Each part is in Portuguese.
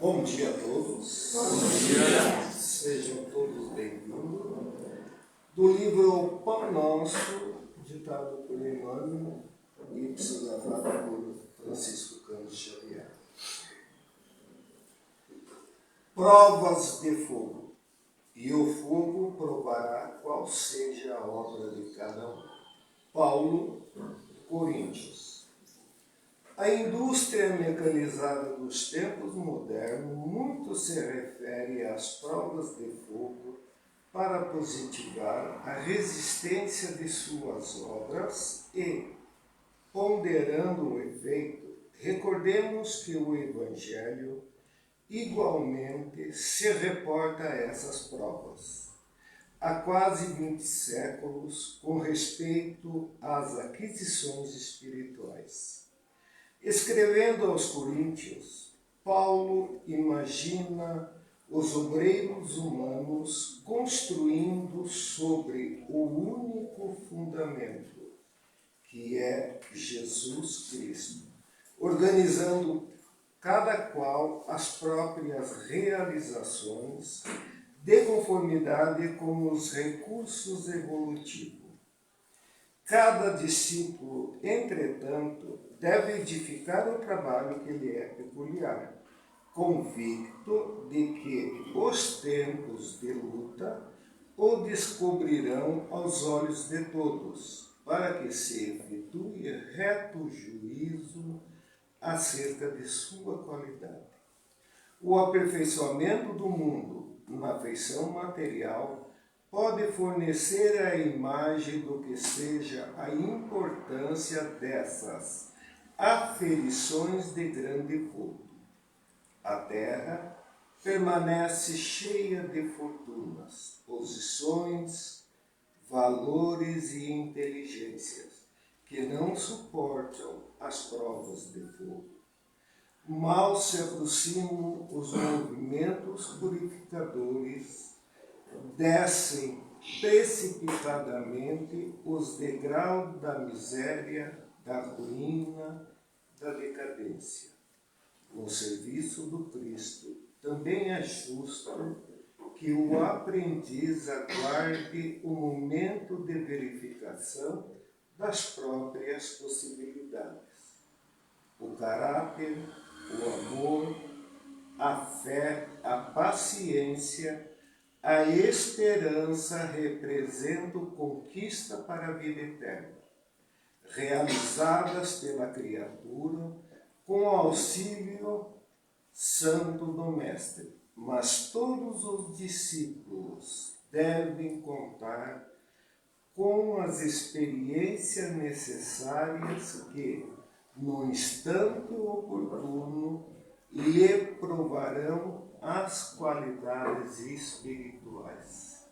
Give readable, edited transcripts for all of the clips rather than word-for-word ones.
Bom dia a todos. Bom dia. Sejam todos bem-vindos. Do livro O Pão Nosso, ditado por Emmanuel e psicografado por Francisco Cândido Xavier. Provas de fogo, e o fogo provará qual seja a obra de cada um. Paulo, Coríntios. A indústria mecanizada dos tempos modernos muito se refere às provas de fogo para positivar a resistência de suas obras e, ponderando o efeito, recordemos que o Evangelho igualmente se reporta a essas provas. Há quase 20 séculos com respeito às aquisições espirituais. Escrevendo aos Coríntios, Paulo imagina os obreiros humanos construindo sobre o único fundamento, que é Jesus Cristo, organizando cada qual as próprias realizações de conformidade com os recursos evolutivos. Cada discípulo, entretanto, deve edificar o trabalho que lhe é peculiar, convicto de que os tempos de luta o descobrirão aos olhos de todos, para que se efetue reto juízo acerca de sua qualidade. O aperfeiçoamento do mundo na feição material pode fornecer a imagem do que seja a importância dessas aferições de grande vulto. A terra permanece cheia de fortunas, posições, valores e inteligências que não suportam as provas de fogo. Mal se aproximam os movimentos purificadores, descem precipitadamente os degraus da miséria, da ruína, da decadência. No serviço do Cristo, também é justo que o aprendiz aguarde o momento de verificação das próprias possibilidades. O caráter, o amor, a fé, a paciência, a esperança representam conquista para a vida eterna, realizadas pela criatura com o auxílio santo do Mestre. Mas todos os discípulos devem contar com as experiências necessárias que, no instante oportuno, lhe provarão as qualidades espirituais.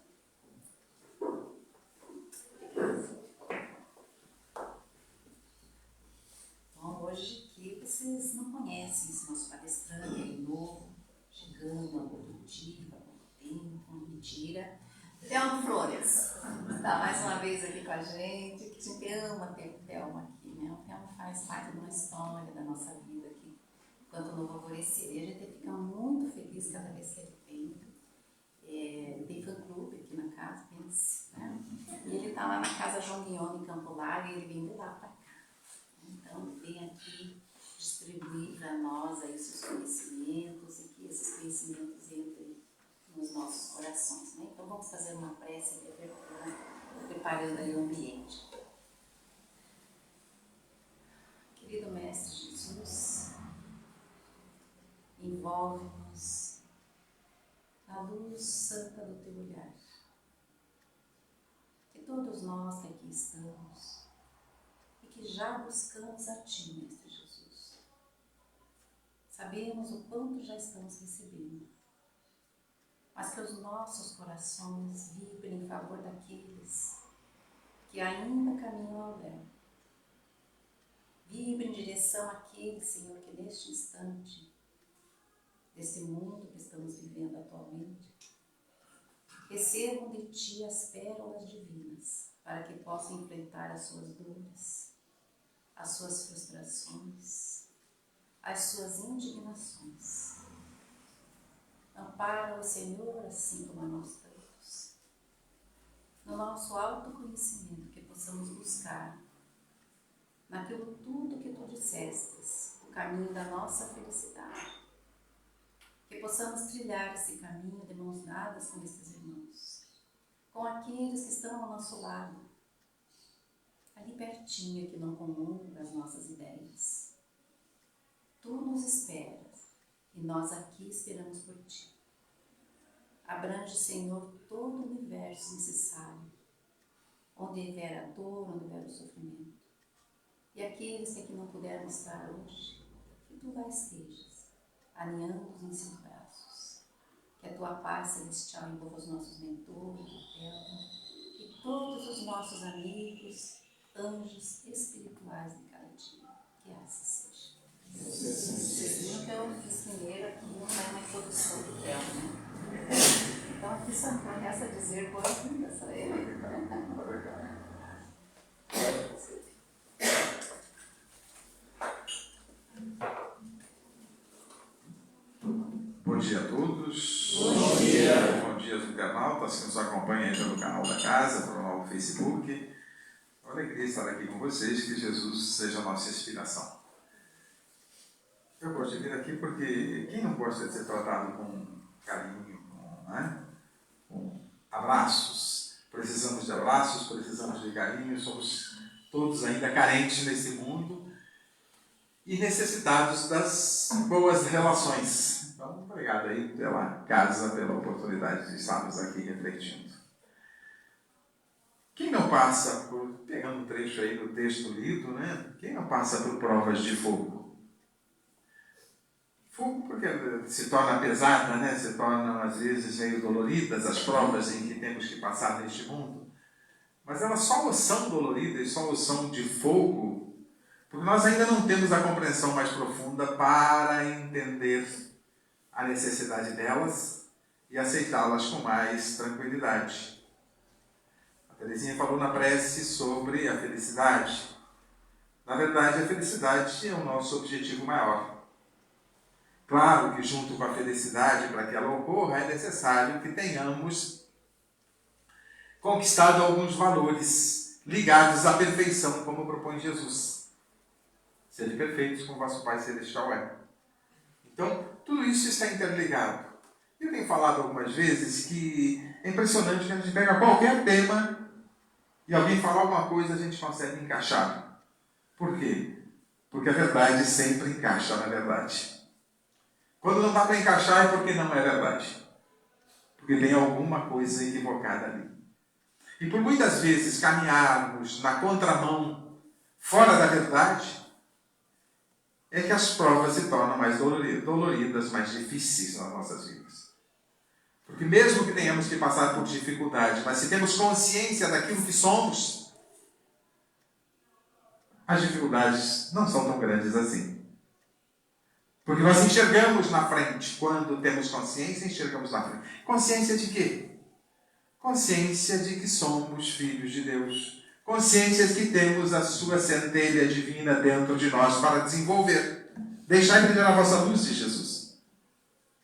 Bom, hoje aqui vocês não conhecem esse nosso palestrante, ele é novo, chegando há pouco dia, há pouco tempo, mentira. Thelma Flores está mais uma vez aqui com a gente, que a gente ama ter o Thelma aqui, né? O Thelma faz parte de uma história da nossa vida aqui, enquanto no Favorecer. E a gente fica muito feliz cada vez que ele vem. Tem fã-clube aqui na casa, pense, né? E ele está lá na Casa João Guion, em Campo Largo, e ele vem de lá para cá. Então, ele vem aqui distribuir para nós aí os seus conhecimentos e que esses conhecimentos entrem nos nossos corações, né? Então, vamos fazer uma prece de abertura, preparando aí o ambiente. Querido Mestre Jesus, envolve-nos na luz santa do teu olhar. Que todos nós que aqui estamos e que já buscamos a ti, Mestre Jesus, sabemos o quanto já estamos recebendo, mas que os nossos corações vibrem em favor daqueles que ainda caminham ao véu. Vibre em direção àquele, Senhor, que neste instante, desse mundo que estamos vivendo atualmente, recebam de Ti as pérolas divinas, para que possam enfrentar as suas dores, as suas frustrações, as suas indignações, Ampara o Senhor, assim como a nós todos. No nosso autoconhecimento, que possamos buscar naquilo tudo que tu dissestes, o caminho da nossa felicidade. Que possamos trilhar esse caminho de mãos dadas com estes irmãos, com aqueles que estão ao nosso lado, ali pertinho, que não comungam das nossas ideias. Tu nos esperas e nós aqui esperamos por ti. Abrange, Senhor, todo o universo necessário, onde houver a dor, onde houver o sofrimento. E aqueles que aqui não puderam estar hoje, que tu lá estejas, alinhando-os em seus braços. Que a tua paz celestial envolva os nossos mentores de terra e todos os nossos amigos, anjos espirituais de cada dia. Que assim seja. Vocês viram que eu fiz primeiro aqui uma introdução do Theo, né? Então aqui só resta dizer boas-vindas a ele. Bom dia a todos. Bom dia. Bom dia aos internautas que nos acompanham aí pelo canal da casa, pelo novo Facebook. É uma alegria estar aqui com vocês, que Jesus seja a nossa inspiração. Eu gosto de vir aqui porque quem não gosta de ser tratado com carinho, com abraços? Precisamos de abraços, precisamos de carinho, somos todos ainda carentes nesse mundo e necessitados das boas relações. Então, obrigado aí pela casa, pela oportunidade de estarmos aqui refletindo. Quem não passa por, pegando um trecho aí do texto lido, né? Quem não passa por provas de fogo? Fogo porque se torna pesada, né? Se tornam às vezes meio doloridas as provas em que temos que passar neste mundo. Mas elas só são doloridas, só são de fogo, porque nós ainda não temos a compreensão mais profunda para entender a necessidade delas e aceitá-las com mais tranquilidade. A Terezinha falou na prece sobre a felicidade. Na verdade, a felicidade é o nosso objetivo maior. Claro que junto com a felicidade, para que ela ocorra, é necessário que tenhamos conquistado alguns valores ligados à perfeição, como propõe Jesus. Sede perfeitos como vosso Pai Celestial é. Então, tudo isso está interligado. Eu tenho falado algumas vezes que é impressionante que a gente pega qualquer tema e alguém fala alguma coisa, a gente consegue encaixar. Por quê? Porque a verdade sempre encaixa na verdade. Quando não dá para encaixar é porque não é verdade. Porque tem alguma coisa equivocada ali. E por muitas vezes caminharmos na contramão, fora da verdade, é que as provas se tornam mais doloridas, mais difíceis nas nossas vidas. Porque mesmo que tenhamos que passar por dificuldade, mas se temos consciência daquilo que somos, as dificuldades não são tão grandes assim. Porque nós enxergamos na frente. Quando temos consciência, enxergamos na frente. Consciência de quê? Consciência de que somos filhos de Deus. Consciência de que temos a sua centelha divina dentro de nós para desenvolver. Deixai brilhar a vossa luz, diz Jesus.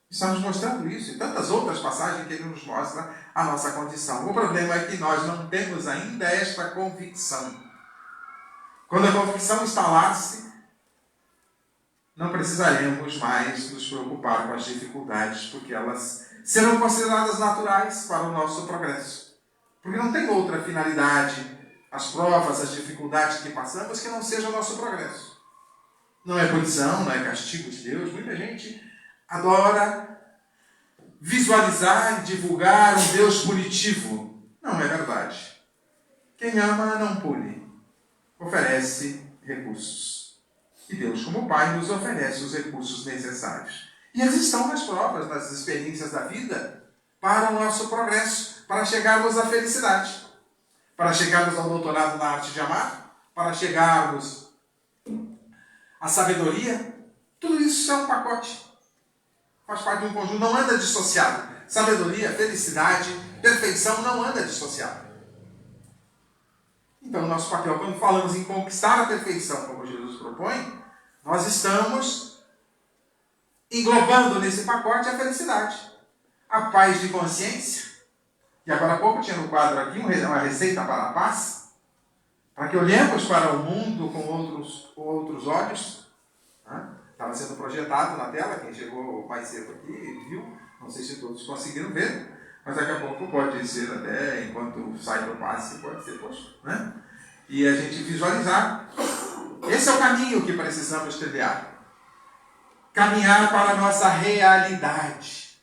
Está nos mostrando isso. E tantas outras passagens que ele nos mostra a nossa condição. O problema é que nós não temos ainda esta convicção. Quando a convicção instalar-se, não precisaremos mais nos preocupar com as dificuldades, porque elas serão consideradas naturais para o nosso progresso. Porque não tem outra finalidade, as provas, as dificuldades que passamos, que não seja o nosso progresso. Não é punição, não é castigo de Deus. Muita gente adora visualizar e divulgar um Deus punitivo. Não é verdade. Quem ama não pune, oferece recursos. E Deus, como Pai, nos oferece os recursos necessários. E eles estão nas provas, nas experiências da vida, para o nosso progresso, para chegarmos à felicidade, para chegarmos ao doutorado na arte de amar, para chegarmos à sabedoria. Tudo isso é um pacote. Faz parte de um conjunto, não anda dissociado. Sabedoria, felicidade, perfeição não anda dissociado. Então, nosso papel, quando falamos em conquistar a perfeição, como Jesus propõe, nós estamos englobando nesse pacote a felicidade. a paz de consciência. E agora há pouco tinha no quadro aqui uma receita para a paz, para que olhemos para o mundo com outros olhos. Estava sendo projetado na tela, quem chegou mais cedo aqui viu, não sei se todos conseguiram ver, mas daqui a pouco pode ser até, enquanto sai do passe, pode ser posto, né? E a gente visualizar. Esse é o caminho que precisamos trilhar. Caminhar para a nossa realidade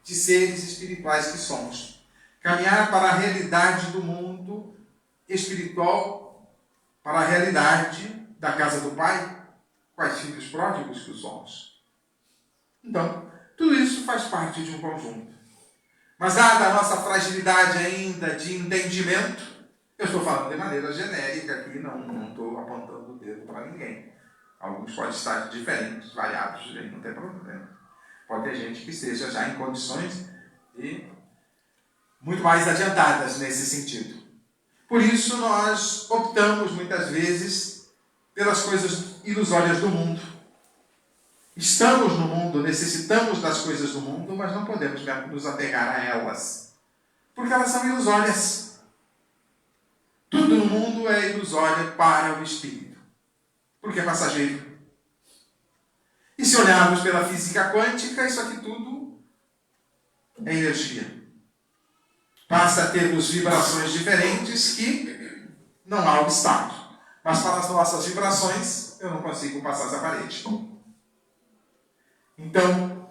de seres espirituais que somos. Caminhar para a realidade do mundo espiritual, para a realidade da casa do Pai, quais filhos pródigos que somos. Então, tudo isso faz parte de um conjunto. Mas dada a nossa fragilidade ainda de entendimento, eu estou falando de maneira genérica aqui, não estou apontando o dedo para ninguém. Alguns podem estar diferentes, variados, não tem problema. Pode ter gente que esteja já em condições muito mais adiantadas nesse sentido. Por isso nós optamos muitas vezes pelas coisas ilusórias do mundo. Estamos no mundo, necessitamos das coisas do mundo, mas não podemos nos apegar a elas, porque elas são ilusórias. Tudo no mundo é ilusório para o espírito, porque é passageiro. E se olharmos pela física quântica, isso aqui tudo é energia. Basta termos vibrações diferentes que não há obstáculo. Mas para as nossas vibrações, eu não consigo passar essa parede. Então,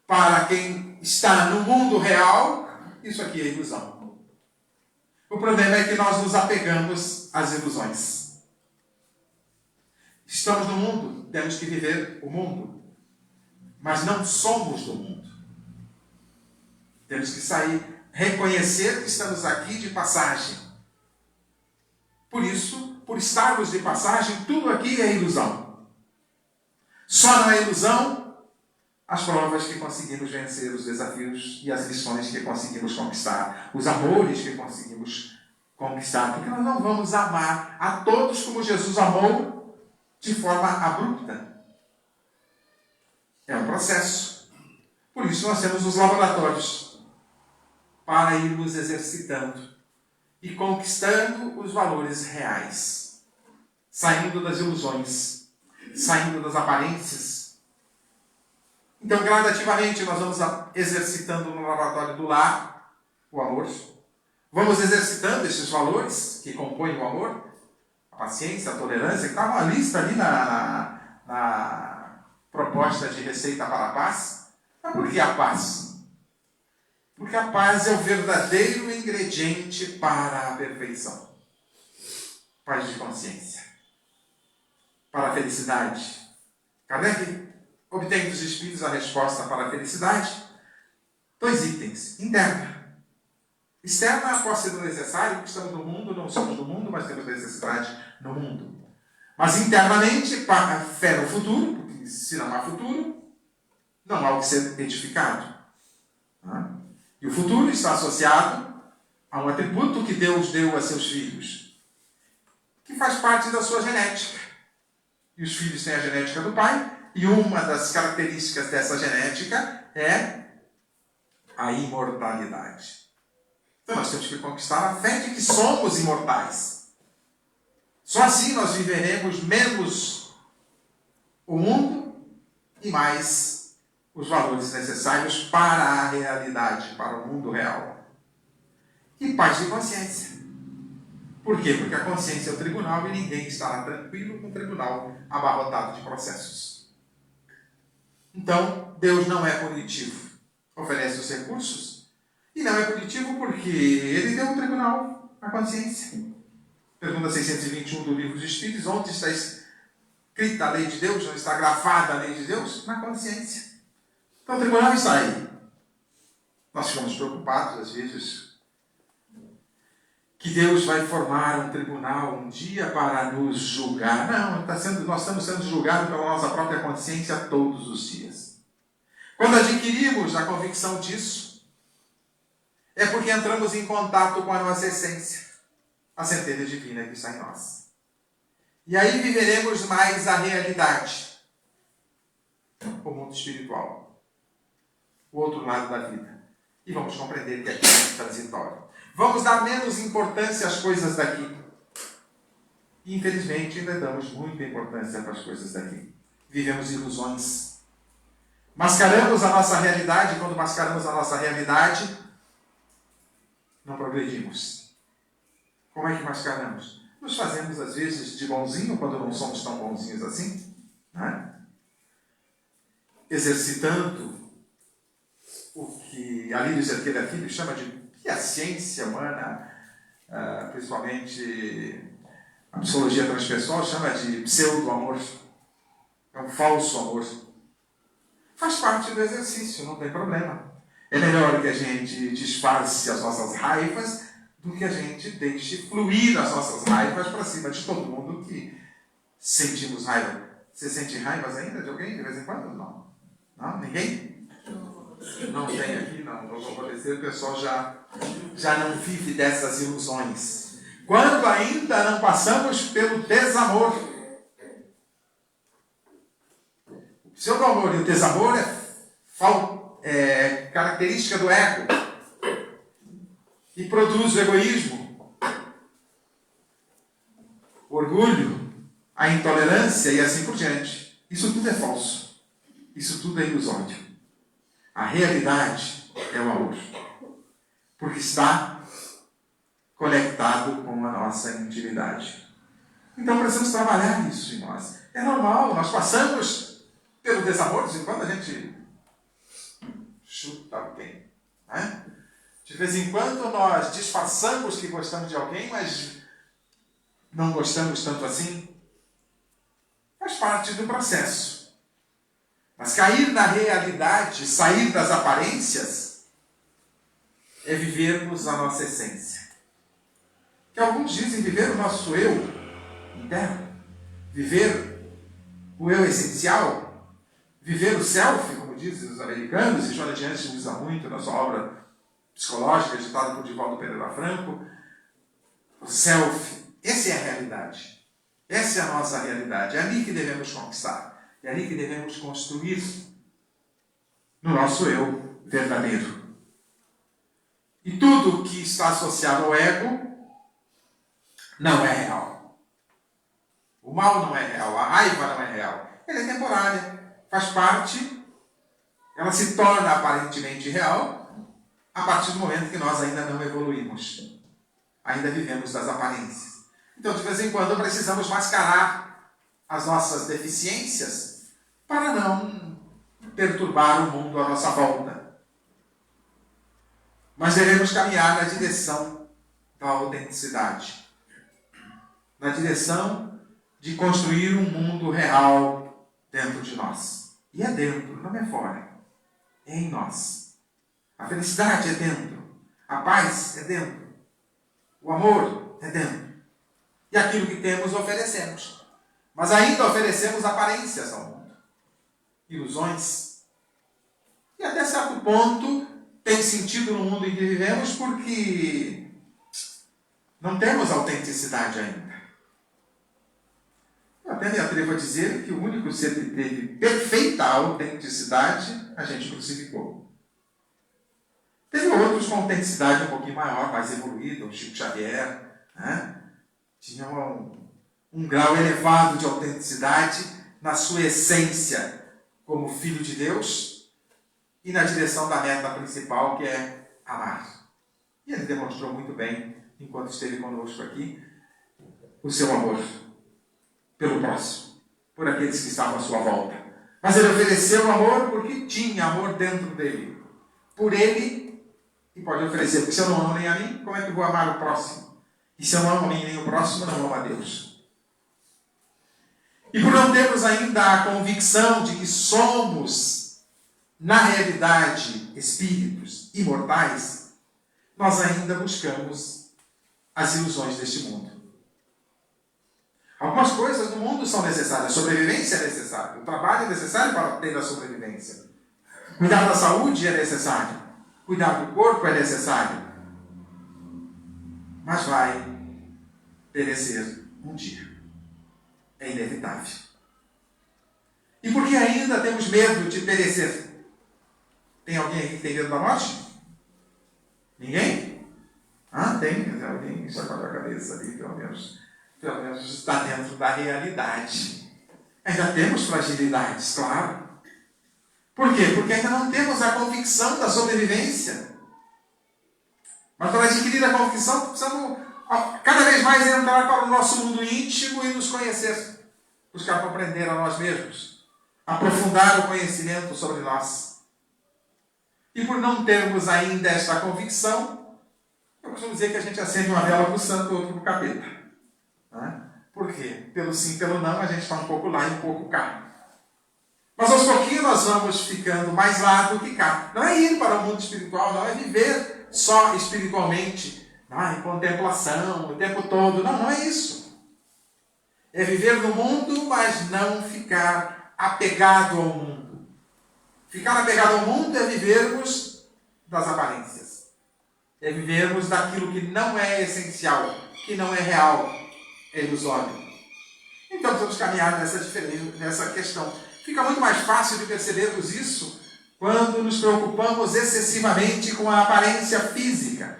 para quem está no mundo real, isso aqui é ilusão. O problema é que nós nos apegamos às ilusões. Estamos no mundo, temos que viver o mundo. Mas não somos do mundo. Temos que sair, reconhecer que estamos aqui de passagem. Por isso, por estarmos de passagem, tudo aqui é ilusão. Só não é ilusão as provas que conseguimos vencer, os desafios e as lições que conseguimos conquistar, os amores que conseguimos conquistar, porque nós não vamos amar a todos como Jesus amou de forma abrupta. É um processo. Por isso nós temos os laboratórios para irmos exercitando e conquistando os valores reais, saindo das ilusões, saindo das aparências. Então, gradativamente, nós vamos exercitando no laboratório do lar o amor. Vamos exercitando esses valores que compõem o amor, a paciência, a tolerância, que está uma lista ali na proposta de receita para a paz. Mas por que a paz? Porque a paz é o verdadeiro ingrediente para a perfeição. Paz de consciência. Para a felicidade. Kardec obtém dos espíritos a resposta para a felicidade. 2 itens. Interna. Externa, pode ser necessário, porque estamos no mundo, não somos do mundo, mas temos necessidade no mundo. Mas internamente, para a fé no futuro, porque se não há futuro, não há o que ser edificado. E o futuro está associado a um atributo que Deus deu a seus filhos, que faz parte da sua genética. E os filhos têm a genética do pai, e uma das características dessa genética é a imortalidade. Então nós temos que conquistar a fé de que somos imortais. Só assim nós viveremos menos o mundo e mais os valores necessários para a realidade, para o mundo real. E paz de consciência. Por quê? Porque a consciência é o tribunal e ninguém estará tranquilo com o tribunal abarrotado de processos. Então, Deus não é punitivo. Oferece os recursos e não é punitivo porque Ele deu um tribunal à consciência. Pergunta 621 do Livro dos Espíritos, onde está escrita a lei de Deus, onde está grafada a lei de Deus? Na consciência. Então o tribunal está aí. Nós ficamos preocupados, às vezes, que Deus vai formar um tribunal um dia para nos julgar. Não, nós estamos sendo julgados pela nossa própria consciência todos os dias. Quando adquirimos a convicção disso, é porque entramos em contato com a nossa essência, a centelha divina que está em nós. E aí viveremos mais a realidade, o mundo espiritual. o outro lado da vida. E vamos compreender que aqui é transitório. Vamos dar menos importância às coisas daqui. E, infelizmente, ainda damos muita importância para as coisas daqui. Vivemos ilusões. Mascaramos a nossa realidade. Quando mascaramos a nossa realidade, não progredimos. Como é que mascaramos? Nos fazemos, às vezes, de bonzinho, quando não somos tão bonzinhos assim. Não é? Exercitando o que Alírio Cerqueira Filho chama de que a ciência humana, principalmente a psicologia transpessoal, chama de pseudo-amor. É um falso amor. Faz parte do exercício, não tem problema. É melhor que a gente disfarce as nossas raivas do que a gente deixe fluir as nossas raivas para cima de todo mundo que sentimos raiva. Você sente raivas ainda de alguém de vez em quando? Não. Não? Ninguém? Não tem aqui, não vou comparecer, o pessoal já não vive dessas ilusões. Quando ainda não passamos pelo desamor. O pseudo-amor e o desamor é característica do ego e produz o egoísmo, o orgulho, a intolerância e assim por diante. Isso tudo é falso. Isso tudo é ilusório. A realidade é o amor, porque está conectado com a nossa intimidade. Então precisamos trabalhar isso em nós. É normal, nós passamos pelo desamor, de quando a gente chuta alguém. Né? De vez em quando nós disfarçamos que gostamos de alguém, mas não gostamos tanto assim. Faz parte do processo. Mas cair na realidade, sair das aparências, é vivermos a nossa essência. Que alguns dizem viver o nosso eu interno, viver o eu essencial, viver o self, como dizem os americanos, e Joana Diante usa muito na sua obra psicológica, editada por Divaldo Pereira Franco. O self, essa é a realidade. Essa é a nossa realidade. É ali que devemos conquistar. É ali que devemos construir no nosso eu verdadeiro. E tudo que está associado ao ego não é real. O mal não é real, a raiva não é real. Ela é temporária, faz parte, ela se torna aparentemente real a partir do momento que nós ainda não evoluímos. Ainda vivemos das aparências. Então, de vez em quando, precisamos mascarar as nossas deficiências para não perturbar o mundo à nossa volta. Mas devemos caminhar na direção da autenticidade. Na direção de construir um mundo real dentro de nós. E é dentro, não é fora. É em nós. A felicidade é dentro. A paz é dentro. O amor é dentro. E aquilo que temos, oferecemos. Mas ainda oferecemos aparências ao mundo. Ilusões. E até certo ponto tem sentido no mundo em que vivemos porque não temos autenticidade ainda. Eu até me atrevo a dizer que o único ser que teve perfeita autenticidade, a gente crucificou. Teve outros com autenticidade um pouquinho maior, mais evoluída, o Chico Xavier, né? Tinha um grau elevado de autenticidade na sua essência como filho de Deus e na direção da meta principal, que é amar. E ele demonstrou muito bem, enquanto esteve conosco aqui, o seu amor pelo próximo, por aqueles que estavam à sua volta. Mas ele ofereceu amor porque tinha amor dentro dele. Por ele, e pode oferecer, porque se eu não amo nem a mim, como é que eu vou amar o próximo? E se eu não amo a mim nem o próximo, não amo a Deus. E por não termos ainda a convicção de que somos, na realidade, espíritos imortais, nós ainda buscamos as ilusões deste mundo. Algumas coisas no mundo são necessárias. A sobrevivência é necessária. O trabalho é necessário para ter a sobrevivência. Cuidar da saúde é necessário. Cuidar do corpo é necessário. Mas vai perecer um dia. É inevitável. E por que ainda temos medo de perecer? Tem alguém aqui que tem medo da morte? Ninguém? Ah, tem. Alguém sacode a cabeça ali, pelo menos está dentro da realidade. Ainda temos fragilidades, claro. Por quê? Porque ainda não temos a convicção da sobrevivência. Mas para adquirir a convicção, precisamos cada vez mais entrar para o nosso mundo íntimo e nos conhecer. Buscar compreender a nós mesmos. Aprofundar o conhecimento sobre nós. E por não termos ainda esta convicção, eu costumo dizer que a gente acende uma vela para o santo e outra para o capeta. Não é? Por quê? Pelo sim, pelo não, a gente está um pouco lá e um pouco cá. Mas aos pouquinhos nós vamos ficando mais lá do que cá. Não é ir para o mundo espiritual, não é viver só espiritualmente, em contemplação o tempo todo. Não, não é isso. É viver no mundo, mas não ficar apegado ao mundo. Ficar apegado ao mundo é vivermos das aparências. É vivermos daquilo que não é essencial, que não é real, é ilusório. Então precisamos caminhar nessa questão. Fica muito mais fácil de percebermos isso quando nos preocupamos excessivamente com a aparência física.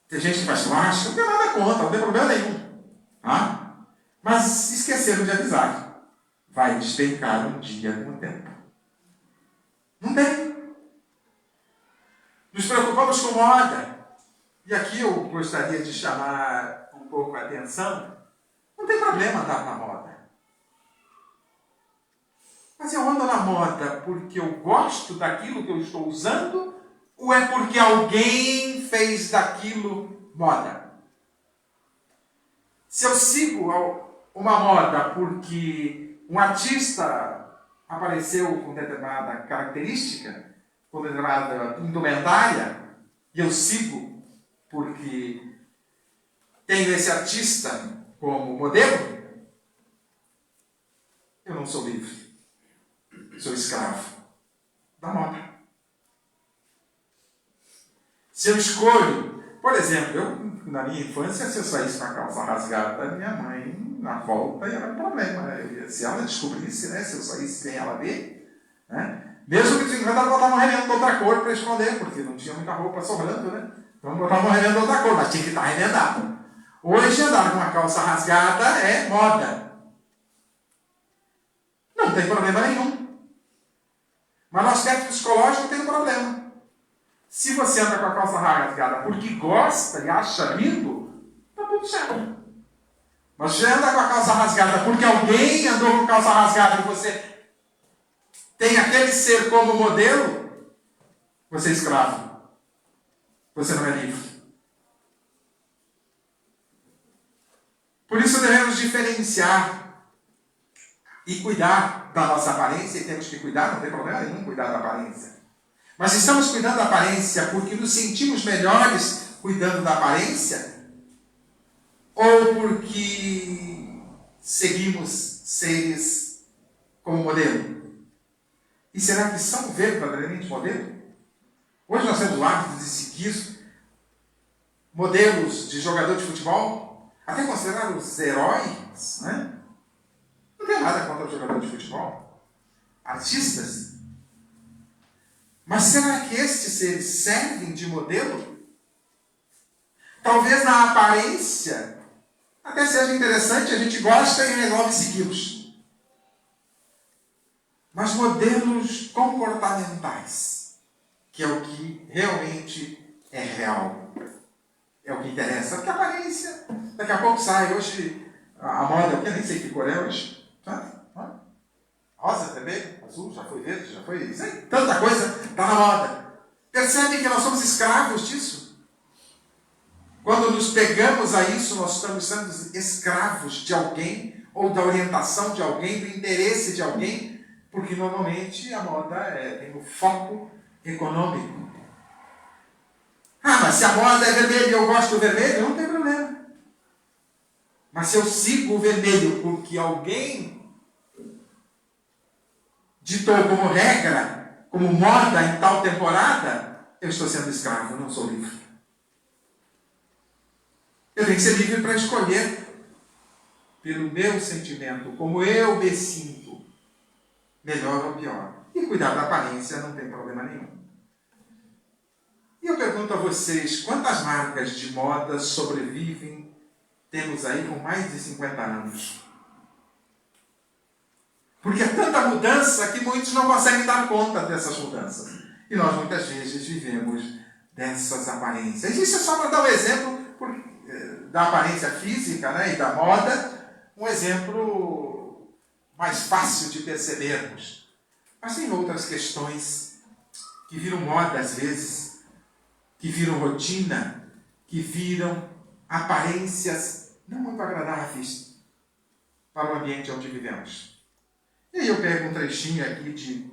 Tem gente que faz plástica, não tem nada contra, não tem problema nenhum. Mas esqueceram de avisar. Vai despencar um dia no tempo. Não tem. Nos preocupamos com moda. E aqui eu gostaria de chamar um pouco a atenção. Não tem problema andar na moda. Mas eu ando na moda porque eu gosto daquilo que eu estou usando ou é porque alguém fez daquilo moda? Se eu sigo uma moda porque um artista apareceu com determinada característica, com determinada indumentária, e eu sigo porque tenho esse artista como modelo, eu não sou livre. Sou escravo da moda. Se eu escolho, por exemplo, eu na minha infância, se eu saísse com a calça rasgada, minha mãe, na volta, ia dar um problema. Né? Se ela descobrisse, né, se eu saísse sem ela ver, né? Mesmo que tinha que botar um remendo de outra cor para esconder, porque não tinha muita roupa sobrando, né? Então botar um remendo de outra cor, mas tinha que estar remendado. Hoje andar com uma calça rasgada é moda. Não tem problema nenhum. Mas no aspecto psicológico tem um problema. Se você anda com a calça rasgada porque gosta e acha lindo, está tudo certo. Mas se você anda com a calça rasgada porque alguém andou com calça rasgada e você tem aquele ser como modelo, você é escravo. Você não é livre. Por isso devemos diferenciar e cuidar da nossa aparência, e temos que cuidar, não tem problema nenhum cuidar da aparência. Mas estamos cuidando da aparência porque nos sentimos melhores cuidando da aparência? Ou porque seguimos seres como modelo? E será que são verdadeiramente modelo? Hoje nós temos o hábito de seguir modelos de jogador de futebol, até considerar os heróis, né? Não tem nada contra o jogador de futebol. Artistas. Mas será que estes seres servem de modelo? Talvez na aparência até seja interessante, a gente gosta e resolve segui-los. Mas modelos comportamentais, que é o que realmente é real, é o que interessa. Porque a aparência, daqui a pouco sai. Hoje a moda, eu nem sei que cor é hoje. Rosa também, azul, já foi verde, já foi... Tanta coisa está na moda. Percebe que nós somos escravos disso? Quando nos pegamos a isso, nós estamos sendo escravos de alguém, ou da orientação de alguém, do interesse de alguém, porque normalmente a moda tem o foco econômico. Mas se a moda é vermelha e eu gosto do vermelho, não tem problema. Mas se eu sigo o vermelho porque alguém ditou como regra, como moda em tal temporada, eu estou sendo escravo, eu não sou livre. Eu tenho que ser livre para escolher pelo meu sentimento, como eu me sinto. melhor ou pior. E cuidar da aparência não tem problema nenhum. E eu pergunto a vocês, quantas marcas de moda sobrevivem, temos aí com mais de 50 anos? Porque é tanta mudança que muitos não conseguem dar conta dessas mudanças. E nós muitas vezes vivemos dessas aparências. Isso é só para dar um exemplo da aparência física, né, e da moda, um exemplo mais fácil de percebermos. Mas tem outras questões que viram moda às vezes, que viram rotina, que viram aparências não muito agradáveis para o ambiente onde vivemos. E aí eu pego um trechinho aqui de...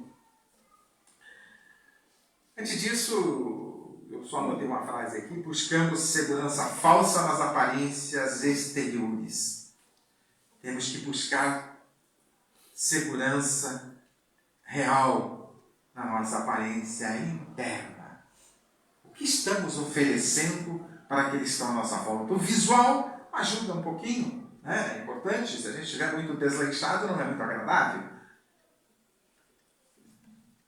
Antes disso, eu só anotei uma frase aqui: buscamos segurança falsa nas aparências exteriores. Temos que buscar segurança real na nossa aparência interna. O que estamos oferecendo para aqueles que estão à nossa volta? O visual ajuda um pouquinho, né? É importante. Se a gente estiver muito desleixado, não é muito agradável.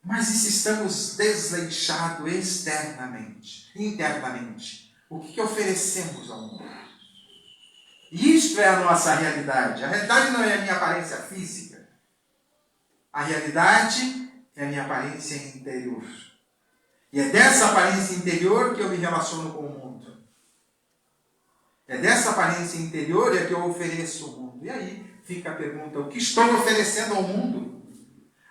Mas e se estamos desleixados externamente, internamente? O que oferecemos ao mundo? Isto é a nossa realidade. A realidade não é a minha aparência física. A realidade é a minha aparência interior. E é dessa aparência interior que eu me relaciono com o mundo. É dessa aparência interior que eu ofereço ao mundo. E aí fica a pergunta: o que estou oferecendo ao mundo?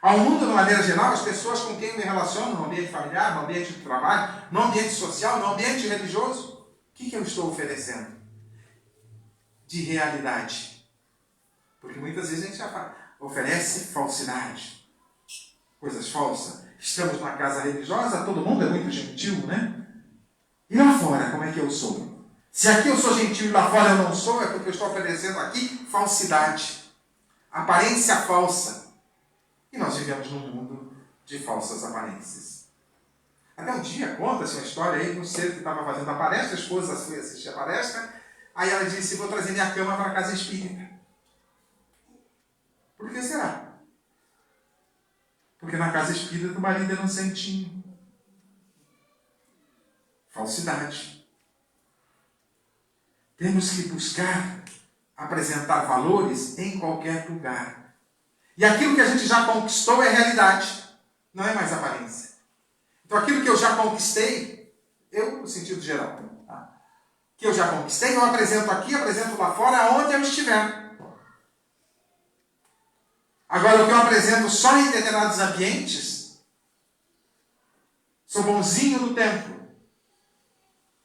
Ao mundo, de maneira geral, as pessoas com quem eu me relaciono, no ambiente familiar, no ambiente de trabalho, no ambiente social, no ambiente religioso, o que eu estou oferecendo de realidade? Porque muitas vezes a gente já oferece falsidade, coisas falsas. Estamos na casa religiosa, todo mundo é muito gentil, né? E lá fora, como é que eu sou? Se aqui eu sou gentil e lá fora eu não sou, é porque eu estou oferecendo aqui falsidade, aparência falsa. E nós vivemos num mundo de falsas aparências. Até um dia, conta-se uma história aí de um ser que estava fazendo a palestra, a esposa foi assistir a palestra, aí ela disse: vou trazer minha cama para a casa espírita. Por que será? Porque na casa espírita o marido era um santinho. Falsidade. Temos que buscar apresentar valores em qualquer lugar. E aquilo que a gente já conquistou é realidade, não é mais aparência. Então aquilo que eu já conquistei, eu, no sentido geral, tá? Que eu já conquistei, eu apresento aqui, apresento lá fora, aonde eu estiver. Agora, o que eu apresento só em determinados ambientes, sou bonzinho no templo,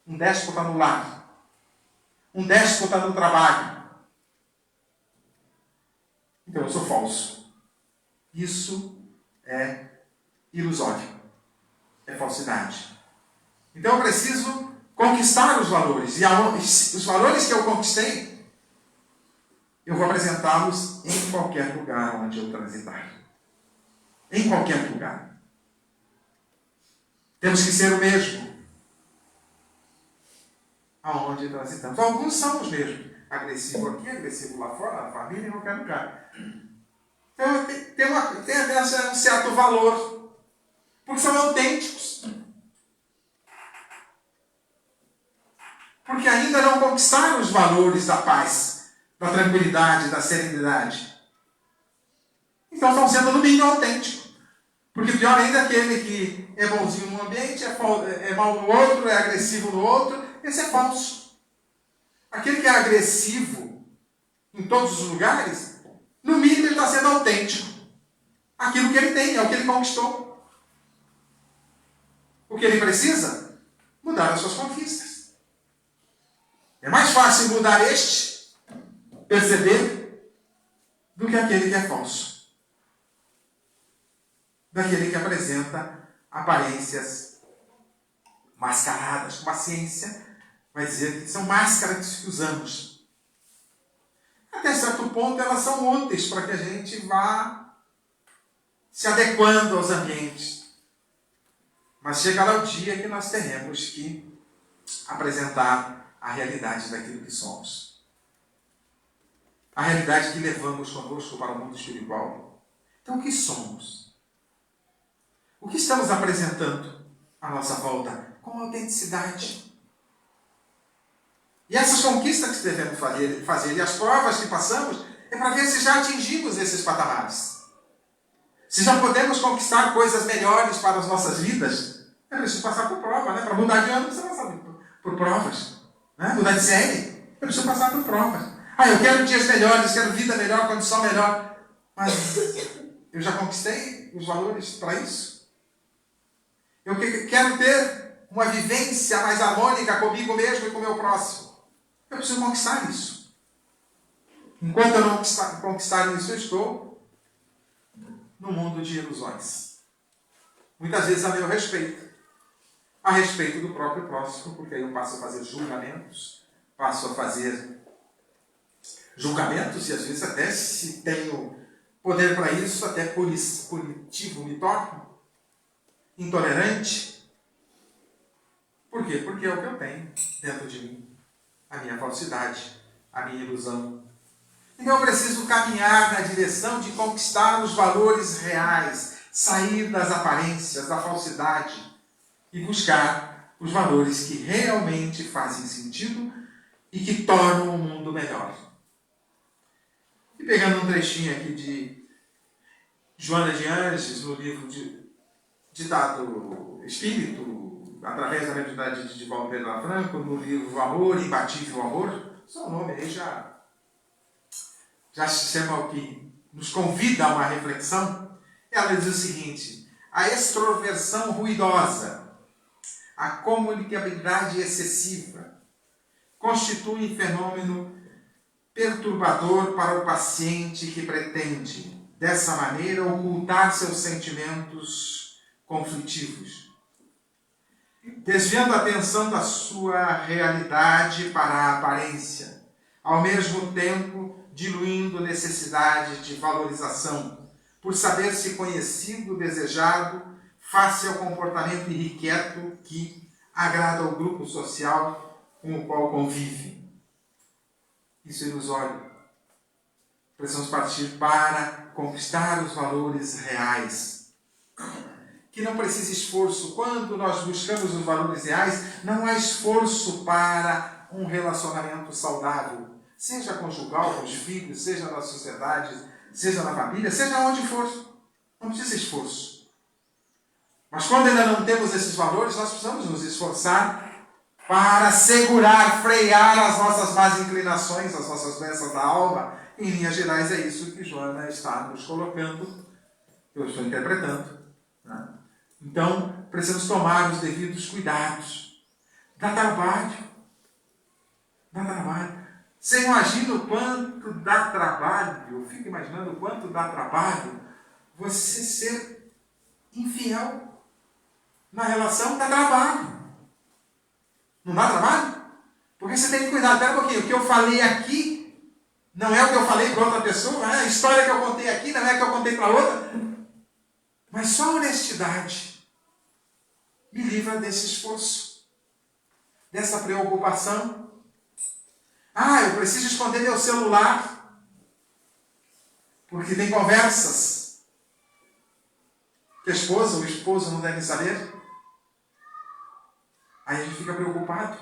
um déspota no lar, um déspota no trabalho. Então eu sou falso. Isso é ilusório, é falsidade. Então eu preciso conquistar os valores. E os valores que eu conquistei, eu vou apresentá-los em qualquer lugar onde eu transitar. Em qualquer lugar. Temos que ser o mesmo aonde transitamos. Alguns são os mesmos. Agressivo aqui, agressivo lá fora, na família, em qualquer lugar. Então tem um certo valor, porque são autênticos. Porque ainda não conquistaram os valores da paz, da tranquilidade, da serenidade. Então estão sendo no mínimo autênticos. Porque pior ainda é aquele que é bonzinho num ambiente, é mau no outro, é agressivo no outro. Esse é falso. Aquele que é agressivo em todos os lugares, no mínimo ele está sendo autêntico. Aquilo que ele tem, é o que ele conquistou. O que ele precisa? Mudar as suas conquistas. É mais fácil mudar este, perceber, do que aquele que é falso. Daquele que apresenta aparências mascaradas. Como a ciência vai dizer que são máscaras que usamos. Até certo ponto elas são úteis para que a gente vá se adequando aos ambientes. Mas chegará o dia que nós teremos que apresentar a realidade daquilo que somos. A realidade que levamos conosco para o mundo espiritual. Então, o que somos? O que estamos apresentando à nossa volta com autenticidade? E essas conquistas que devemos fazer e as provas que passamos é para ver se já atingimos esses patamares. Se já podemos conquistar coisas melhores para as nossas vidas, é preciso passar por prova, né? Para mudar de ano, precisa passar por provas. Né? Mudar de série, é preciso passar por provas. Eu quero dias melhores, quero vida melhor, condição melhor. Mas eu já conquistei os valores para isso? Eu quero ter uma vivência mais harmônica comigo mesmo e com o meu próximo. Eu preciso conquistar isso. Enquanto eu não conquistar isso, eu estou no mundo de ilusões. Muitas vezes a meu respeito. A respeito do próprio próximo, porque aí eu passo a fazer julgamentos, e às vezes até se tenho poder para isso, até punitivo me torno, intolerante. Por quê? Porque é o que eu tenho dentro de mim. A minha falsidade, a minha ilusão. Então eu preciso caminhar na direção de conquistar os valores reais, sair das aparências, da falsidade e buscar os valores que realmente fazem sentido e que tornam o mundo melhor. E pegando um trechinho aqui de Joana de Anges, no livro Ditado Espírito, através da mediunidade de Valdo Pedro Franco, no livro O Amor, Imbatível Amor, só o nome aí já chama o que nos convida a uma reflexão. Ela diz o seguinte: a extroversão ruidosa, a comunicabilidade excessiva, constitui um fenômeno perturbador para o paciente que pretende, dessa maneira, ocultar seus sentimentos conflitivos, desviando a atenção da sua realidade para a aparência, ao mesmo tempo diluindo necessidade de valorização, por saber-se conhecido, desejado, face ao comportamento irrequieto que agrada ao grupo social com o qual convive. Isso é ilusório. Precisamos partir para conquistar os valores reais. Que não precisa esforço. Quando nós buscamos os valores reais, não há esforço para um relacionamento saudável. Seja conjugal, com os filhos, seja na sociedade, seja na família, seja onde for. Não precisa esforço. Mas quando ainda não temos esses valores, nós precisamos nos esforçar para segurar, frear as nossas más inclinações, as nossas doenças da alma. Em linhas gerais, é isso que Joana está nos colocando, que eu estou interpretando. Né? Então, precisamos tomar os devidos cuidados. Dá trabalho. Dá trabalho. Você imagina o quanto dá trabalho, eu fico imaginando o quanto dá trabalho você ser infiel na relação. Dá trabalho. Não dá trabalho? Porque você tem que cuidar. Espera um pouquinho, o que eu falei aqui não é o que eu falei para outra pessoa, a história que eu contei aqui não é a que eu contei para outra. Mas só a honestidade me livra desse esforço, dessa preocupação. Eu preciso esconder meu celular, porque tem conversas que a esposa ou o esposo não devem saber. Aí a gente fica preocupado.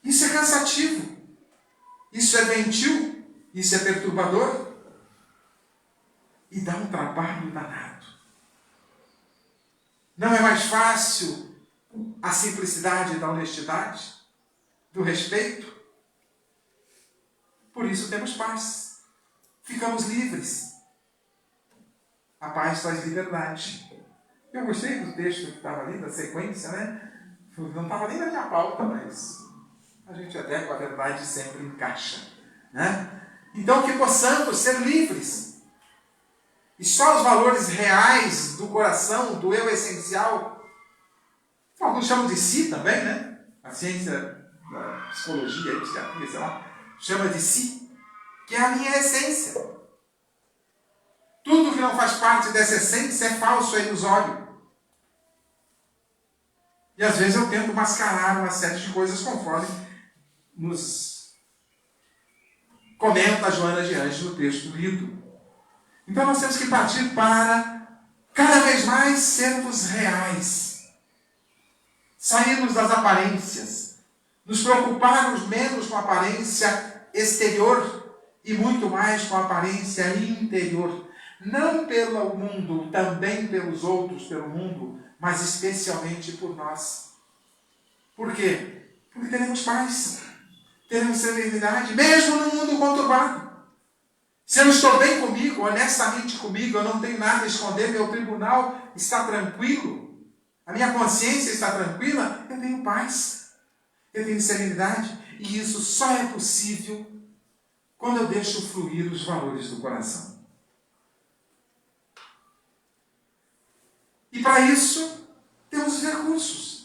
Isso é cansativo. Isso é doentio. Isso é perturbador. E dá um trabalho danado. Não é mais fácil a simplicidade da honestidade, do respeito? Por isso temos paz. Ficamos livres. A paz traz liberdade. Eu gostei do texto que estava ali, da sequência, né? Não estava nem na minha pauta, mas a gente até com a verdade sempre encaixa. Né? Então que possamos ser livres. E só os valores reais do coração, do eu essencial, alguns chamam de si também, né? A ciência da psicologia, psiquiatria, sei lá, chama de si, que é a minha essência. Tudo que não faz parte dessa essência é falso, é ilusório. E às vezes eu tento mascarar uma série de coisas conforme nos comenta a Joana de Anges no texto lido. Então nós temos que partir para cada vez mais sermos reais. Sairmos das aparências. Nos preocuparmos menos com a aparência exterior e muito mais com a aparência interior. Não pelo mundo, também pelos outros, pelo mundo, mas especialmente por nós. Por quê? Porque teremos paz, teremos serenidade, mesmo no mundo conturbado. Se eu estou bem comigo, honestamente comigo, eu não tenho nada a esconder, meu tribunal está tranquilo, a minha consciência está tranquila, eu tenho paz, eu tenho serenidade, e isso só é possível quando eu deixo fluir os valores do coração. E para isso, temos recursos.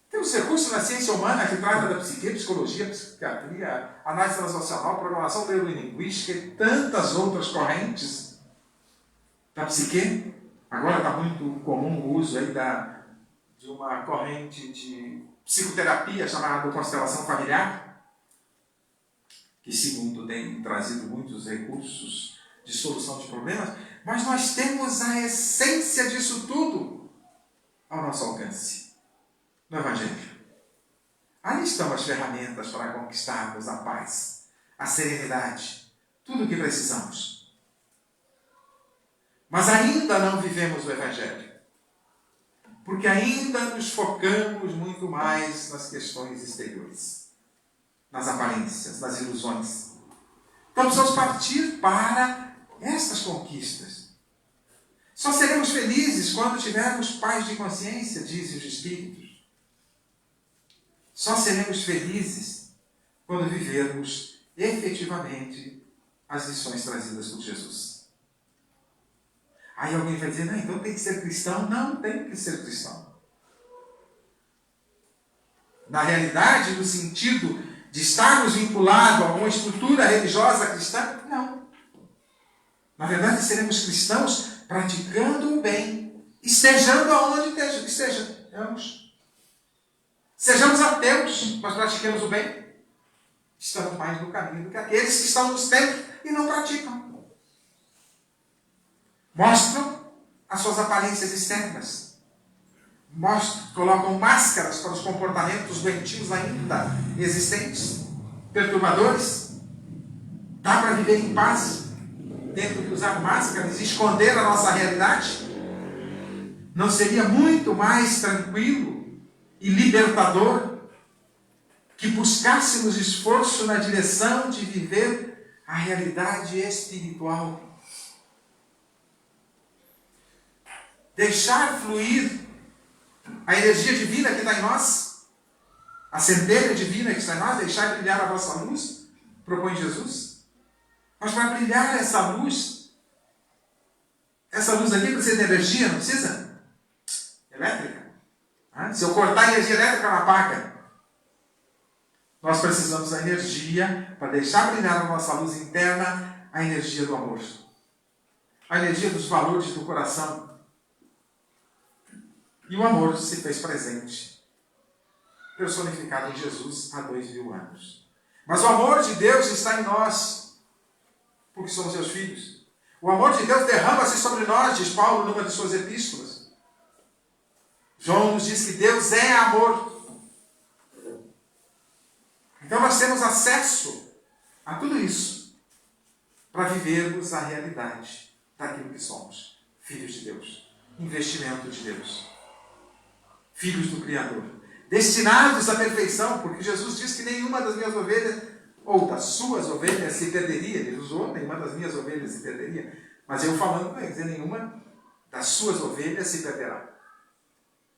Temos recursos na ciência humana que trata da psique, psicologia, psiquiatria, análise transacional, programação neurolinguística e tantas outras correntes da psique. Agora está muito comum o uso aí de uma corrente de psicoterapia chamada constelação familiar, que segundo tem trazido muitos recursos de solução de problemas, mas nós temos a essência disso tudo ao nosso alcance. No Evangelho. Ali estão as ferramentas para conquistarmos a paz, a serenidade, tudo o que precisamos. Mas ainda não vivemos o Evangelho, porque ainda nos focamos muito mais nas questões exteriores, nas aparências, nas ilusões. Então precisamos partir para estas conquistas. Só seremos felizes quando tivermos paz de consciência, dizem os Espíritos. Só seremos felizes quando vivermos efetivamente as lições trazidas por Jesus. Aí alguém vai dizer, não, então tem que ser cristão. Não tem que ser cristão. Na realidade, no sentido de estarmos vinculados a uma estrutura religiosa cristã, não. Na verdade, seremos cristãos praticando o bem, estejando aonde estejamos. Sejamos ateus, mas pratiquemos o bem. Estamos mais no caminho do que aqueles que estão nos templos e não praticam. Mostram as suas aparências externas. Colocam máscaras para os comportamentos doentios ainda existentes, perturbadores. Dá para viver em paz, tendo que usar máscaras e esconder a nossa realidade? Não seria muito mais tranquilo e libertador que buscássemos esforço na direção de viver a realidade espiritual? Deixar fluir a energia divina que está em nós, a centelha divina que está em nós, deixar brilhar a vossa luz, propõe Jesus. Mas para brilhar essa luz aqui precisa de energia, não precisa? Elétrica. Se eu cortar a energia elétrica, ela apaga. Nós precisamos da energia para deixar brilhar a nossa luz interna, a energia do amor. A energia dos valores do coração. E o amor se fez presente, personificado em Jesus há 2000 anos. Mas o amor de Deus está em nós, porque somos seus filhos. O amor de Deus derrama-se sobre nós, diz Paulo numa de suas epístolas. João nos diz que Deus é amor. Então nós temos acesso a tudo isso para vivermos a realidade daquilo que somos. Filhos de Deus. Investimento de Deus. Filhos do Criador. Destinados à perfeição, porque Jesus diz que nenhuma das minhas ovelhas, ou das suas ovelhas, se perderia. Ele usou, nenhuma das minhas ovelhas se perderia. Mas eu falando com ele, dizer, nenhuma das suas ovelhas se perderá.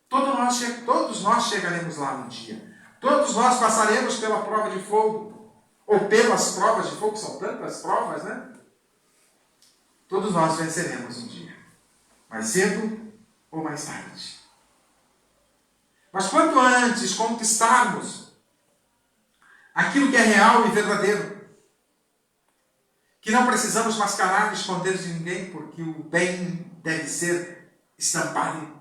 Todos nós chegaremos lá um dia. Todos nós passaremos pela prova de fogo. Ou pelas provas de fogo, são tantas provas, né? Todos nós venceremos um dia. Mais cedo ou mais tarde. Mas quanto antes conquistarmos aquilo que é real e verdadeiro, que não precisamos mascarar e esconder de ninguém, porque o bem deve ser estampado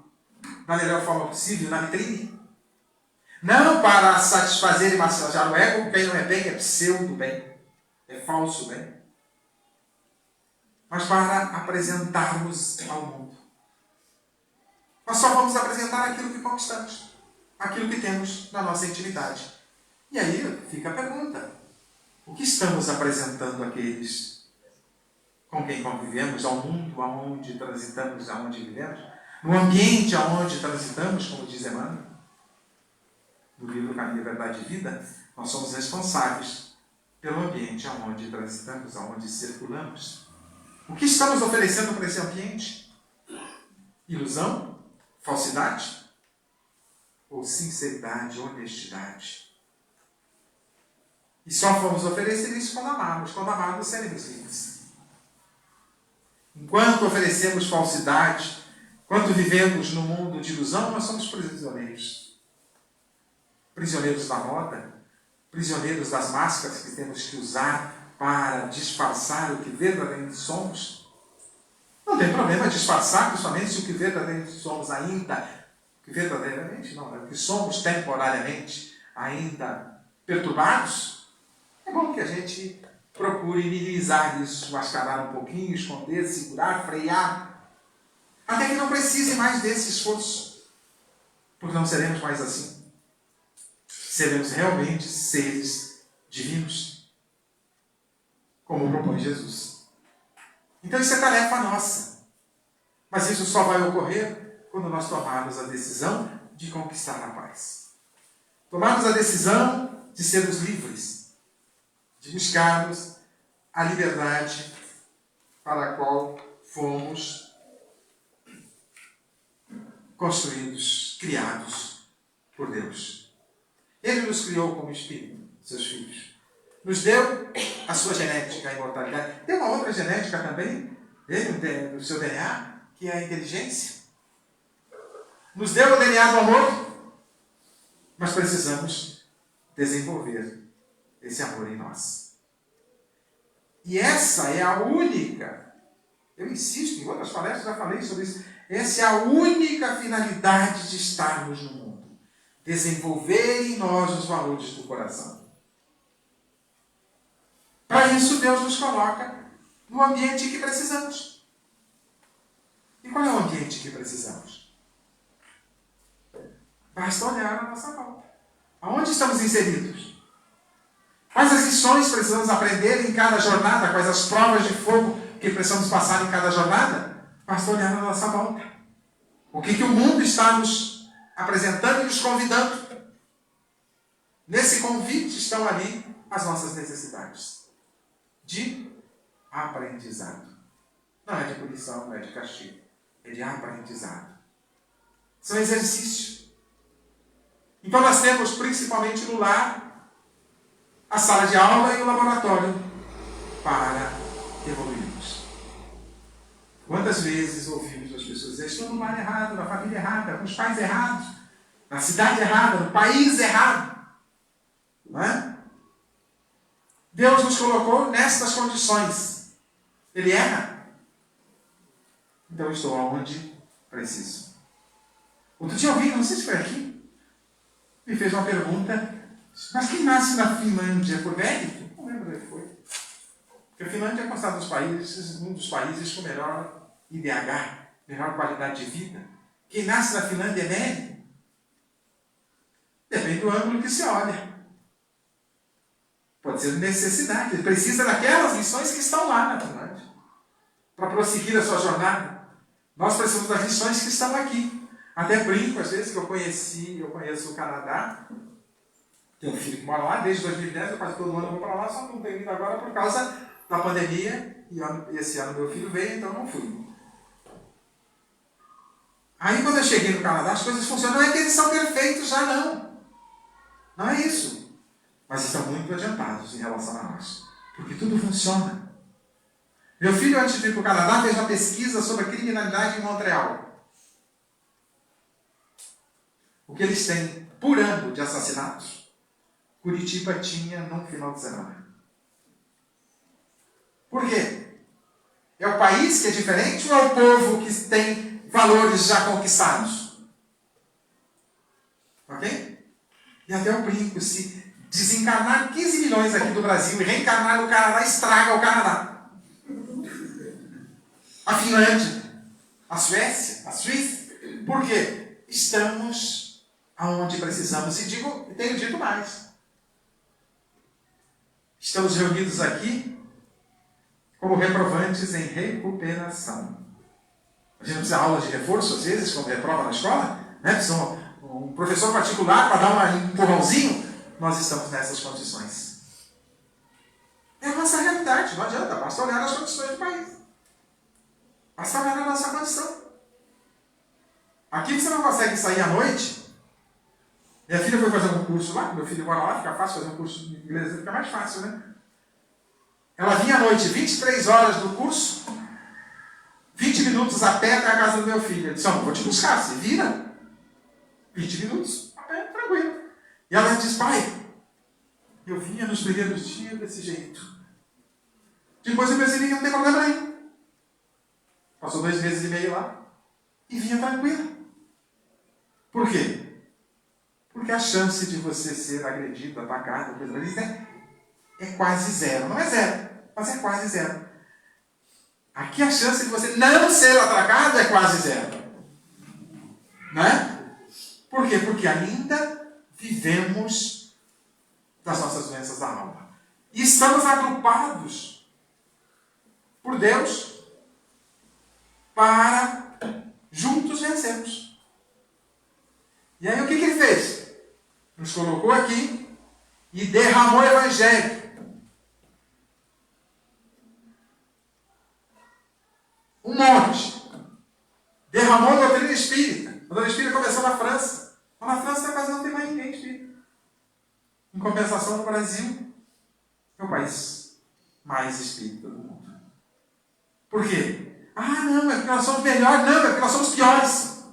da melhor forma possível na vitrine. Não para satisfazer e massagear o ego, quem não é bem é pseudo bem, é falso bem. mas para apresentarmos ao mundo. Nós só vamos apresentar aquilo que conquistamos, aquilo que temos na nossa intimidade. E aí fica a pergunta: o que estamos apresentando àqueles com quem convivemos, ao mundo aonde transitamos, aonde vivemos, no ambiente aonde transitamos, como diz Emmanuel, no livro Caminho, Verdade e Vida? Nós somos responsáveis pelo ambiente aonde transitamos, aonde circulamos. O que estamos oferecendo para esse ambiente? Ilusão? Falsidade? Ou sinceridade, honestidade? E só vamos oferecer isso quando amarmos. Quando amarmos, seremos livres. Enquanto oferecemos falsidade, enquanto vivemos no mundo de ilusão, nós somos prisioneiros. Prisioneiros da moda, prisioneiros das máscaras que temos que usar para disfarçar o que verdadeiramente somos. Não tem problema disfarçar, principalmente se o que verdadeiramente somos ainda, que verdadeiramente não, é o que somos temporariamente ainda perturbados. É bom que a gente procure minimizar isso, mascarar um pouquinho, esconder, segurar, frear, até que não precise mais desse esforço, porque não seremos mais assim. Seremos realmente seres divinos, como propõe Jesus. Então isso é tarefa nossa. Mas isso só vai ocorrer quando nós tomarmos a decisão de conquistar a paz. Tomarmos a decisão de sermos livres, de buscarmos a liberdade para a qual fomos construídos, criados por Deus. Ele nos criou como espírito, seus filhos. Nos deu a sua genética, a imortalidade. Tem uma outra genética também, dele, do seu DNA, que é a inteligência. Nos deu o DNA do amor, mas precisamos desenvolver esse amor em nós. E essa é a única, eu insisto, em outras palestras já falei sobre isso, essa é a única finalidade de estarmos no mundo. Desenvolver em nós os valores do coração. Para isso, Deus nos coloca no ambiente que precisamos. E qual é o ambiente que precisamos? Basta olhar a nossa volta. Aonde estamos inseridos? Quais as lições precisamos aprender em cada jornada? Quais as provas de fogo que precisamos passar em cada jornada? Basta olhar a nossa volta. O que o mundo está nos apresentando e nos convidando. Nesse convite estão ali as nossas necessidades de aprendizado. Não é de punição, não é de castigo. É de aprendizado. São exercícios. Então nós temos principalmente no lar a sala de aula e o laboratório para evoluirmos. Quantas vezes ouvimos as pessoas dizer: estou no lar errado, na família errada, com os pais errados, na cidade errada, no país errado. Não é? Deus nos colocou nestas condições. Ele erra. Então eu estou onde preciso. Outro dia alguém, não sei se foi aqui, me fez uma pergunta: mas quem nasce na Finlândia por mérito? Não lembro onde foi. Porque a Finlândia é considerado um dos países com melhor IDH, melhor qualidade de vida. Quem nasce na Finlândia é mérito? Depende do ângulo que se olha. Pode ser necessidade. Ele precisa daquelas lições que estão lá na Finlândia para prosseguir a sua jornada. Nós precisamos das lições que estão aqui. Até brinco, às vezes, que eu conheço o Canadá. Tenho um filho que mora lá desde 2010, eu quase todo ano vou para lá, só não tenho ido agora por causa da pandemia, e esse ano meu filho veio, então não fui. Aí quando eu cheguei no Canadá, as coisas funcionam. Não é que eles são perfeitos já, não. Não é isso. Mas estão muito adiantados em relação a nós. Porque tudo funciona. Meu filho, antes de ir para o Canadá, fez uma pesquisa sobre a criminalidade em Montreal. O que eles têm por ano de assassinatos, Curitiba tinha num final de semana. Por quê? É o país que é diferente ou é o povo que tem valores já conquistados? Ok? E até o brinco, se desencarnar 15 milhões aqui do Brasil e reencarnar no Canadá, estraga o Canadá. a Finlândia, a Suécia, a Suíça. Por quê? Estamos aonde precisamos. E tenho dito mais. Estamos reunidos aqui como reprovantes em recuperação. A gente precisa de aula de reforço, às vezes, quando reprova na escola, né? Precisa um professor particular para dar um empurrãozinho. Nós estamos nessas condições. É a nossa realidade, não adianta, basta olhar as condições do país. Basta olhar a nossa condição. Aqui você não consegue sair à noite. Minha filha foi fazer um curso lá, meu filho mora lá, fica fácil fazer um curso de inglês, fica mais fácil, né? Ela vinha à noite, 23 horas do curso, 20 minutos a pé até a casa do meu filho. Eu disse, vou te buscar, se vira. 20 minutos, a pé, tranquilo. E ela disse, pai, eu vinha nos primeiros dias desse jeito. Depois eu percebi que não tem problema nenhum. Passou 2 meses e meio lá e vinha tranquila. Por quê? Porque a chance de você ser agredido, atacado, é quase zero. Não é zero, mas é quase zero. Aqui a chance de você não ser atacado é quase zero. Não é? Por quê? Porque ainda vivemos das nossas doenças da alma. E estamos agrupados por Deus para juntos vencermos. E aí o que ele fez? Nos colocou aqui e derramou o Evangelho. Um monte. Derramou a doutrina espírita. A doutrina espírita começou na França. Mas na França quase não tem mais ninguém espírita. Em compensação, no Brasil é o país mais espírita do mundo. Por quê? Não, é porque nós somos melhores. Não, é porque nós somos piores.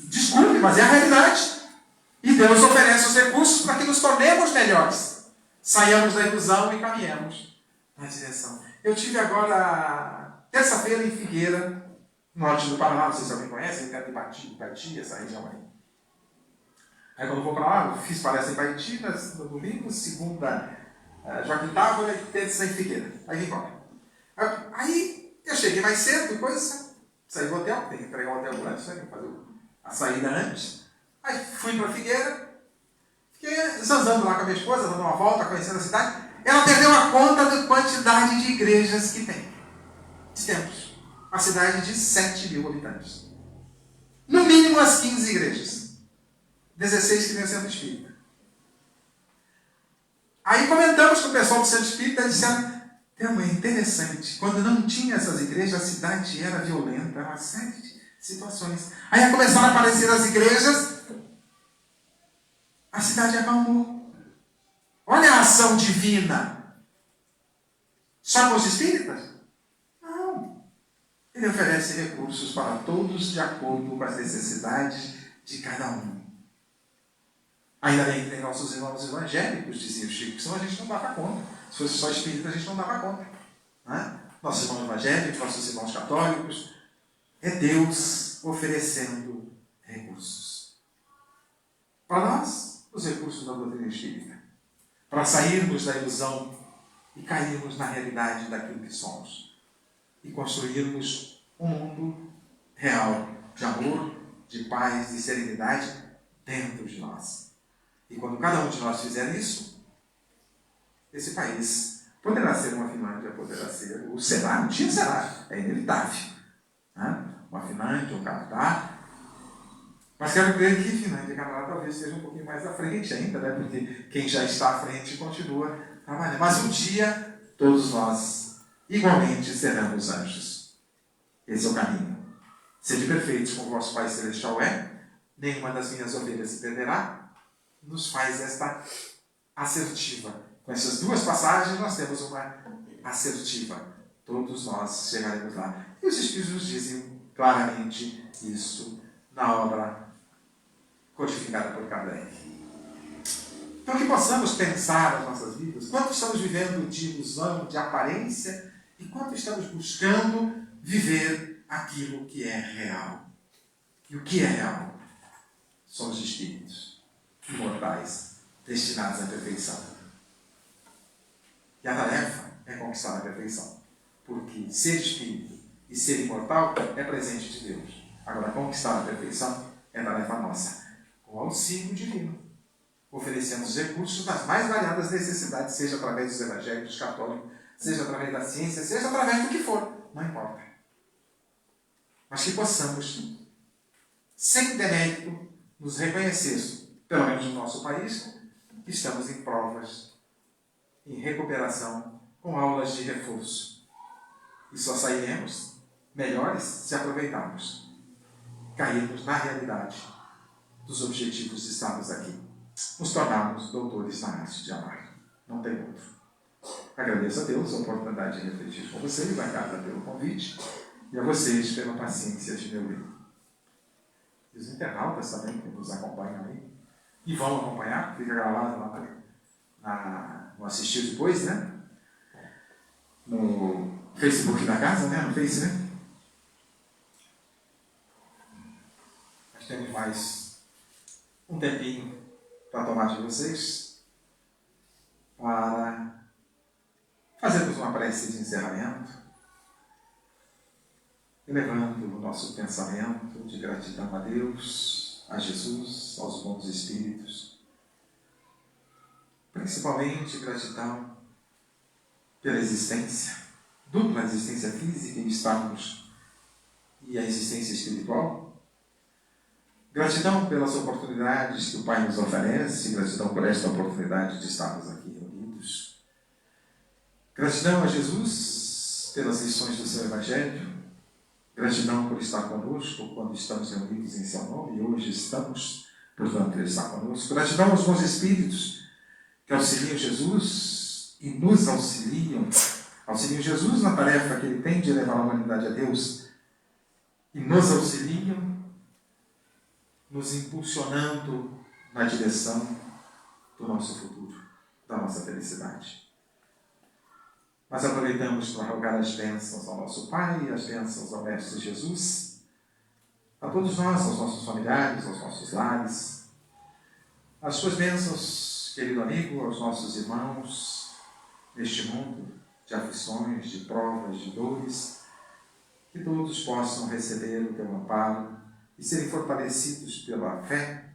Desculpe, mas é a realidade. E Deus oferece os recursos para que nos tornemos melhores. Saiamos da ilusão e caminhemos na direção. Eu tive agora, terça-feira, em Figueira, norte do Paraná. Não sei se alguém conhece, perto de Baiti, essa região aí. Aí quando eu vou para lá, eu fiz palestra em Baiti, no domingo, segunda, Joaquim Távora e terça em Figueira. Aí vim embora. Aí eu cheguei mais cedo, depois saí do hotel, tem que entregar o hotel antes, né? Tem que fazer a saída antes. Aí fui para Figueira, fiquei zanzando lá com a minha esposa, dando uma volta, conhecendo a cidade. Ela perdeu a conta da quantidade de igrejas que tem. Temos uma cidade de 7.000 habitantes. No mínimo as 15 igrejas. 16 que tem o centro espírita. Aí comentamos com o pessoal do centro espírita e disseram, é interessante, quando não tinha essas igrejas, a cidade era violenta, era uma série de situações. Aí começaram a aparecer as igrejas, a cidade acalmou. Olha a ação divina. Só com os espíritas? Não. Ele oferece recursos para todos de acordo com as necessidades de cada um. Ainda bem que tem nossos irmãos evangélicos, dizia o Chico, senão a gente não dava conta. Se fosse só espírita, a gente não dava conta. Né? Nossos irmãos evangélicos, nossos irmãos católicos, é Deus oferecendo recursos. Para nós, os recursos da doutrina espírita. Para sairmos da ilusão e cairmos na realidade daquilo que somos. E construirmos um mundo real, de amor, de paz, de serenidade dentro de nós. E quando cada um de nós fizer isso, esse país poderá ser uma Finlândia, poderá ser o será, um dia será, é inevitável. Né? Uma Finlândia, um Canadá. Mas quero crer que Finlândia e Canadá talvez estejam um pouquinho mais à frente ainda, né? Porque quem já está à frente continua trabalhando. Mas um dia, todos nós, igualmente, seremos anjos. Esse é o caminho. Sede perfeitos como o vosso Pai Celestial é, nenhuma das minhas ovelhas se perderá, nos faz esta assertiva. Com essas duas passagens, nós temos uma assertiva. Todos nós chegaremos lá. E os Espíritos nos dizem claramente isso na obra codificada por Kardec. Então, que possamos pensar as nossas vidas, quanto estamos vivendo de ilusão, de aparência, e quanto estamos buscando viver aquilo que é real. E o que é real? Somos espíritos imortais, destinados à perfeição. E a tarefa é conquistar a perfeição. Porque ser espírito e e ser imortal é presente de Deus. Agora, conquistar a perfeição é tarefa nossa, com auxílio divino. Oferecemos os recursos das mais variadas necessidades, seja através dos evangélicos católicos, seja através da ciência, seja através do que for, não importa. Mas que possamos, sem demérito, nos reconhecer, pelo menos no nosso país, que estamos em provas, em recuperação, com aulas de reforço. E só sairemos melhores se aproveitarmos, cairmos na realidade dos objetivos de estarmos aqui. Nos tornarmos doutores na arte de amar. Não tem outro. Agradeço a Deus a oportunidade de refletir com vocês, a Carla pelo convite, e a vocês pela paciência de me ouvir. E os internautas também que nos acompanham aí, e vão acompanhar, fica gravado lá no assistir depois, né? No Facebook da casa, né? No Face, né? Nós temos mais um tempinho para tomar de vocês, para fazermos uma prece de encerramento, elevando o nosso pensamento de gratidão a Deus, a Jesus, aos bons espíritos, principalmente gratidão pela existência, dupla existência física em estarmos e a existência espiritual. Gratidão pelas oportunidades que o Pai nos oferece, gratidão por esta oportunidade de estarmos aqui reunidos. Gratidão a Jesus pelas lições do seu Evangelho. Gratidão por estar conosco quando estamos reunidos em seu nome, e hoje estamos, portanto, Ele está conosco. Gratidão aos bons espíritos que auxiliam Jesus e nos auxiliam Jesus na tarefa que Ele tem de levar a humanidade a Deus, e nos auxiliam nos impulsionando na direção do nosso futuro, da nossa felicidade. Mas aproveitamos para rogar as bênçãos ao nosso Pai, as bênçãos ao Mestre Jesus, a todos nós, aos nossos familiares, aos nossos lares, as suas bênçãos, querido amigo, aos nossos irmãos, neste mundo de aflições, de provas, de dores, que todos possam receber o teu amparo e serem fortalecidos pela fé,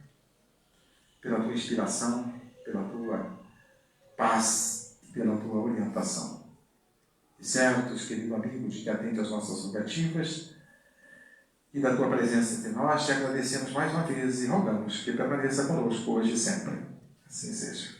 pela tua inspiração, pela tua paz e pela tua orientação. E certos, querido amigo, de que atende às nossas rogativas e da tua presença entre nós, te agradecemos mais uma vez e rogamos que permaneça conosco hoje e sempre. Assim seja.